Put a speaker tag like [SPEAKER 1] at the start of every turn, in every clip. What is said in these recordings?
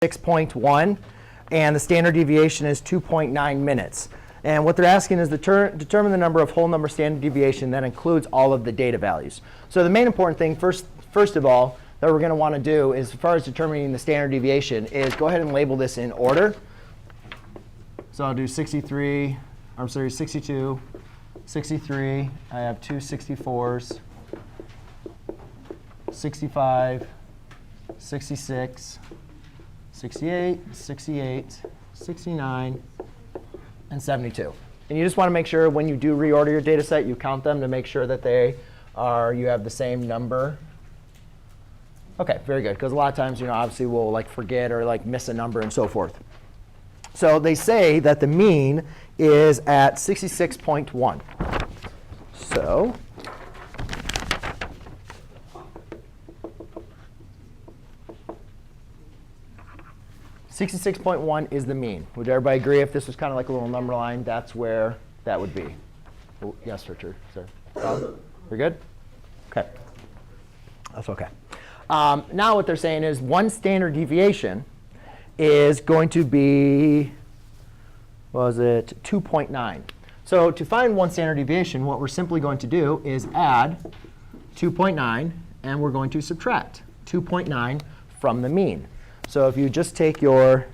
[SPEAKER 1] 6.1, and the standard deviation is 2.9 minutes. And what they're asking is determine the number of whole number standard deviation that includes all of the data values. So the main important thing, first of all, that we're going to want to do is, as far as determining the standard deviation, is go ahead and label this in order. So I'll do 62, 63. I have two 64s, 65, 66, 68, 68, 69, and 72. And you just want to make sure when you do reorder your data set, you count them to make sure that you have the same number. OK, very good. Because a lot of times, obviously, we'll forget or miss a number and so forth. So they say that the mean is at 66.1. So 66.1 is the mean. Would everybody agree if this was kind of like a little number line, that's where that would be? Oh, yes, Richard. Sir. We're good? OK. That's OK. Now what they're saying is one standard deviation is going to be, what was it, 2.9. So to find one standard deviation, what we're simply going to do is add 2.9, and we're going to subtract 2.9 from the mean. So if you just take your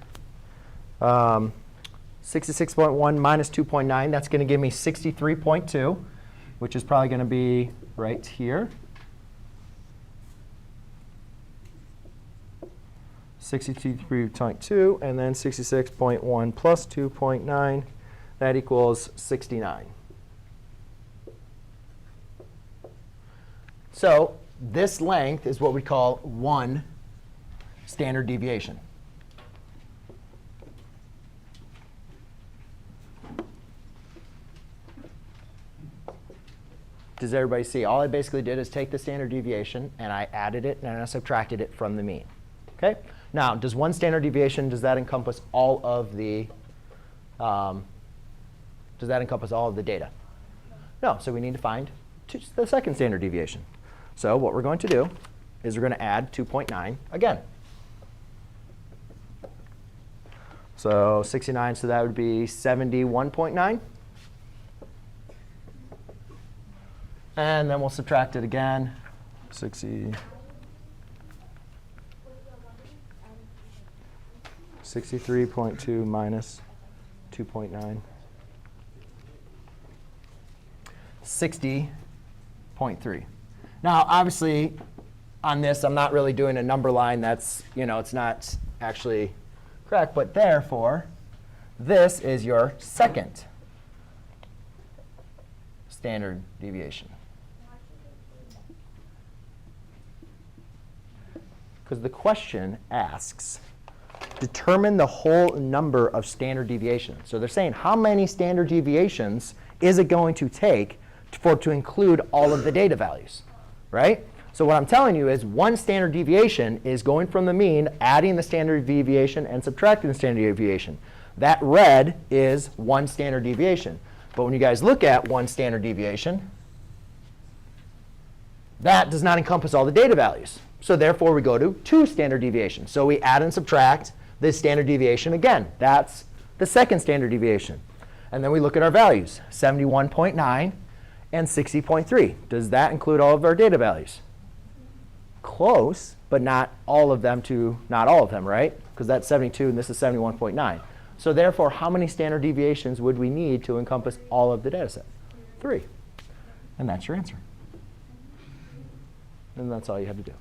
[SPEAKER 1] 66.1 minus 2.9, that's going to give me 63.2, which is probably going to be right here. 63.2, and then 66.1 plus 2.9. That equals 69. So this length is what we call one standard deviation. Does everybody see? All I basically did is take the standard deviation, and I added it, and I subtracted it from the mean. OK? Now, does one standard deviation, does that encompass all of the data? No. So we need to find the second standard deviation. So what we're going to do is we're going to add 2.9 again. So 69, so that would be 71.9. And then we'll subtract it again. 63.2 minus 2.9. 60.3. Now, obviously, on this, I'm not really doing a number line. That's, it's not actually correct. But therefore, this is your second standard deviation. Because the question asks, determine the whole number of standard deviations. So they're saying, how many standard deviations is it going to take to include all of the data values, right? So what I'm telling you is one standard deviation is going from the mean, adding the standard deviation, and subtracting the standard deviation. That red is one standard deviation. But when you guys look at one standard deviation, that does not encompass all the data values. So therefore, we go to two standard deviations. So we add and subtract the standard deviation again. That's the second standard deviation. And then we look at our values, 71.9 and 60.3. Does that include all of our data values? Close, but not all of them, right? Because that's 72, and this is 71.9. So therefore, how many standard deviations would we need to encompass all of the data set? 3. And that's your answer. And that's all you have to do.